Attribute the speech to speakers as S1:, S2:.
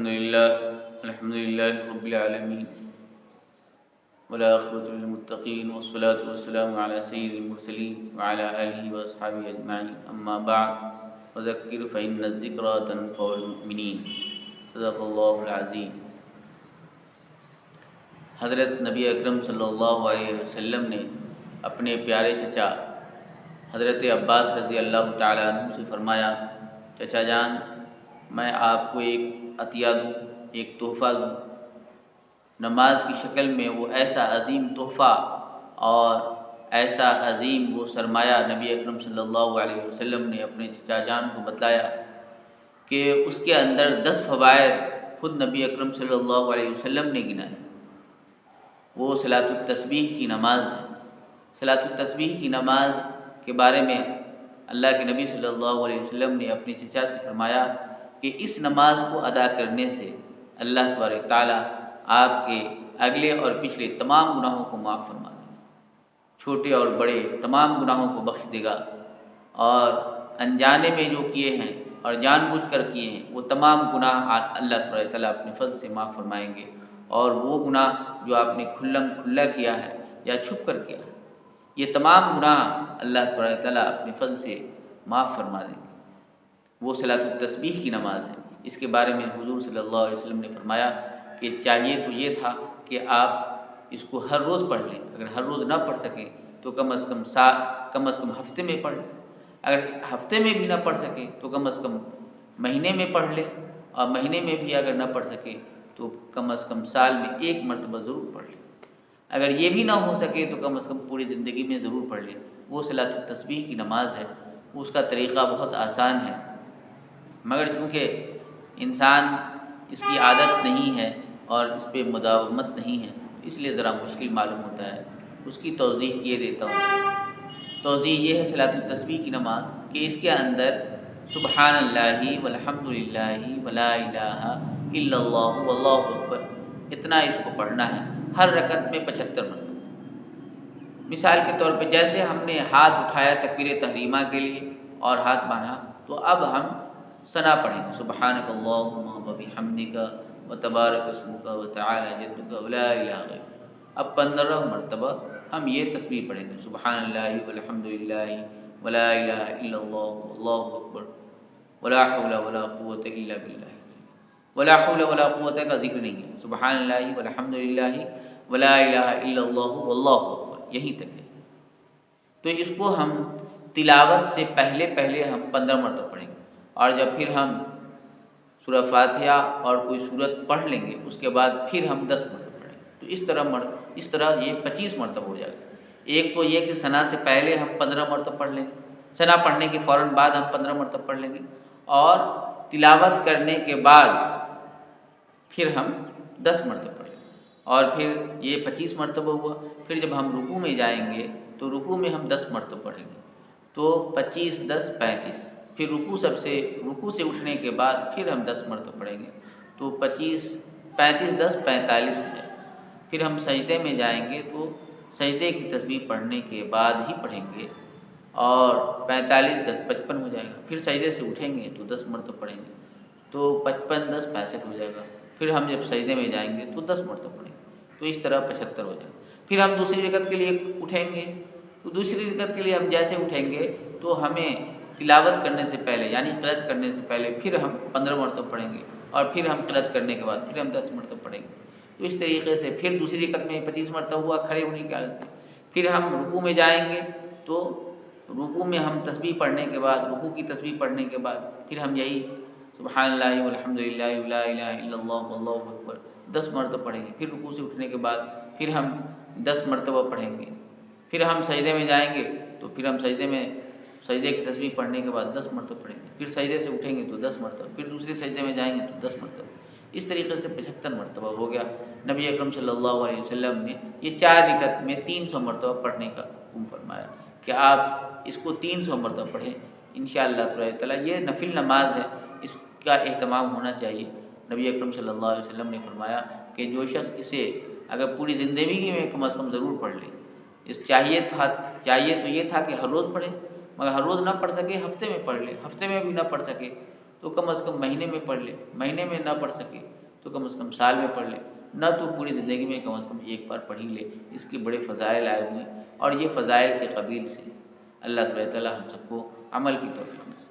S1: الحمد للہ رب العالمین والعاقبۃ للمتقین والصلاة والسلام علی سید المرسلین وعلی آلہ واصحابہ اجمعین اما بعد فذکر فإن الذکریٰ تنفع المؤمنین صدق اللہ العظیم۔ حضرت نبی اکرم صلی اللہ علیہ وسلم نے اپنے پیارے چچا حضرت عباس رضی اللہ تعالیٰ عنہ سے فرمایا، چچا جان، میں آپ کو ایک عطیہ دوں، ایک تحفہ دوں۔ نماز کی شکل میں وہ ایسا عظیم تحفہ اور ایسا عظیم وہ سرمایہ نبی اکرم صلی اللہ علیہ وسلم نے اپنے چچا جان کو بتلایا کہ اس کے اندر 10 فوائد خود نبی اکرم صلی اللہ علیہ وسلم نے گنائے۔ وہ صلاۃ التسبیح کی نماز ہے۔ صلاۃ التسبیح کی نماز کے بارے میں اللہ کے نبی صلی اللہ علیہ وسلم نے اپنے چچا سے فرمایا کہ اس نماز کو ادا کرنے سے اللہ تبارک تعالیٰ آپ کے اگلے اور پچھلے تمام گناہوں کو معاف فرما دے گا، چھوٹے اور بڑے تمام گناہوں کو بخش دے گا، اور انجانے میں جو کیے ہیں اور جان بوجھ کر کیے ہیں وہ تمام گناہ اللہ تبارک تعالیٰ اپنے فضل سے معاف فرمائیں گے، اور وہ گناہ جو آپ نے کھلم کھلا کیا ہے یا چھپ کر کیا ہے، یہ تمام گناہ اللہ تبارک تعالیٰ اپنے فضل سے معاف فرما دیں گے۔ وہ صلاۃ التسبیح کی نماز ہے۔ اس کے بارے میں حضور صلی اللہ علیہ وسلم نے فرمایا کہ چاہیے تو یہ تھا کہ آپ اس کو ہر روز پڑھ لیں، اگر ہر روز نہ پڑھ سکیں تو کم از کم ہفتے میں پڑھ لیں، اگر ہفتے میں بھی نہ پڑھ سکیں تو کم از کم مہینے میں پڑھ لیں، اور مہینے میں بھی اگر نہ پڑھ سکیں تو کم از کم سال میں ایک مرتبہ ضرور پڑھ لیں، اگر یہ بھی نہ ہو سکے تو کم از کم پوری زندگی میں ضرور پڑھ لیں۔ وہ صلاۃ التسبیح کی نماز ہے۔ اس کا طریقہ بہت آسان ہے، مگر چونکہ انسان اس کی عادت نہیں ہے اور اس پہ مداومت نہیں ہے، اس لیے ذرا مشکل معلوم ہوتا ہے۔ اس کی توضیح یہ دیتا ہوں۔ توضیح یہ ہے صلاۃ التسبیح کی نماز کہ اس کے اندر سبحان اللہ والحمد للہ ولا الہ الا اللہ واللہ اکبر، اتنا اس کو پڑھنا ہے ہر رکعت میں 75 مرتبہ۔ مثال کے طور پہ جیسے ہم نے ہاتھ اٹھایا تکبیر تحریمہ کے لیے اور ہاتھ باندھا، تو اب ہم ثنا پڑھیں گے، سبحانک اللہم وبحمدک وتبارک اسمک وتعالی جدک ولا الہ غیرک۔ اب 15 مرتبہ ہم یہ تسبیح پڑھیں گے، سبحان اللہ والحمد للہ ولا الہ الا اللہ واللہ اکبر ولا حول ولا قوۃ الا باللہ۔ ولا حول ولا قوت کا ذکر نہیں ہے، سبحان اللہ والحمد للہ ولا الہ الا اللہ واللہ اکبر، یہیں تک ہے۔ تو اس کو ہم تلاوت سے پہلے ہم 15 مرتبہ پڑھیں گے، اور جب پھر ہم سورہ فاتحہ اور کوئی سورت پڑھ لیں گے اس کے بعد پھر ہم 10 مرتبہ پڑھیں گے، تو اس طرح یہ 25 مرتبہ ہو جائے گا۔ ایک تو یہ کہ ثنا سے پہلے ہم 15 مرتبہ پڑھ لیں گے، ثنا پڑھنے کے فوراً بعد ہم 15 مرتبہ پڑھ لیں گے، اور تلاوت کرنے کے بعد پھر ہم 10 مرتبہ پڑھیں گے، اور پھر یہ 25 مرتبہ ہوا۔ پھر جب ہم رکوع میں جائیں گے تو رکوع میں ہم 10 مرتبہ پڑھیں گے، تو 25 10 35۔ پھر رکوع سے اٹھنے کے بعد پھر ہم 10 مرتبہ پڑھیں گے، تو 35 10 45 ہو جائے گا۔ پھر ہم سجدے میں جائیں گے تو سجدے کی تسبیح پڑھنے کے بعد ہی پڑھیں گے، اور 45 10 55 ہو جائے گا۔ پھر سجدے سے اٹھیں گے تو 10 مرتبہ پڑھیں گے، تو 55 10 65 ہو جائے گا۔ پھر ہم جب سجدے میں جائیں گے تو 10 مرتبہ پڑھیں گے، تو اس طرح 75 ہو جائے گا۔ پھر ہم دوسری رکعت کے لیے اٹھیں گے، تو دوسری رکعت کے لیے ہم جیسے اٹھیں گے تو ہمیں تلاوت کرنے سے پہلے یعنی قرأت کرنے سے پہلے پھر ہم 15 مرتبہ پڑھیں گے، اور پھر ہم قرأت کرنے کے بعد پھر ہم 10 مرتبہ پڑھیں گے۔ تو اس طریقے سے پھر دوسری رکعت میں 25 مرتبہ ہوا کھڑے ہونے کی حالت میں۔ پھر ہم رکوع میں جائیں گے تو رکوع میں ہم تسبیح پڑھنے کے بعد، رکوع کی تسبیح پڑھنے کے بعد پھر ہم یہی سبحان اللہ والحمد للہ ولا الہ الا اللہ واللہ اکبر 10 مرتبہ پڑھیں گے۔ پھر رکوع سے اٹھنے کے بعد پھر ہم 10 مرتبہ پڑھیں گے۔ پھر ہم سجدے میں جائیں گے تو پھر ہم سجدے کی تسبیح پڑھنے کے بعد 10 مرتبہ پڑھیں گے۔ پھر سجدے سے اٹھیں گے تو 10 مرتبہ، پھر دوسرے سجدے میں جائیں گے تو 10 مرتبہ۔ اس طریقے سے 75 مرتبہ ہو گیا۔ نبی اکرم صلی اللہ علیہ وسلم نے یہ 4 رکعت میں 300 مرتبہ پڑھنے کا حکم فرمایا کہ آپ اس کو 300 مرتبہ پڑھیں انشاءاللہ تعالیٰ۔ یہ نفل نماز ہے، اس کا اہتمام ہونا چاہیے۔ نبی اکرم صلی اللہ علیہ وسلم نے فرمایا کہ جو شخص اسے اگر پوری زندگی میں کم از کم ضرور پڑھ لے، چاہیے تو یہ تھا کہ ہر روز پڑھے، مگر ہر روز نہ پڑھ سکے ہفتے میں پڑھ لے، ہفتے میں بھی نہ پڑھ سکے تو کم از کم مہینے میں پڑھ لے، مہینے میں نہ پڑھ سکے تو کم از کم سال میں پڑھ لے، نہ تو پوری زندگی میں کم از کم ایک بار پڑھ ہی لے۔ اس کے بڑے فضائل آئے ہوئے ہیں، اور یہ فضائل کے قبیل سے اللہ تعالیٰ ہم سب کو عمل کی توفیق نصیب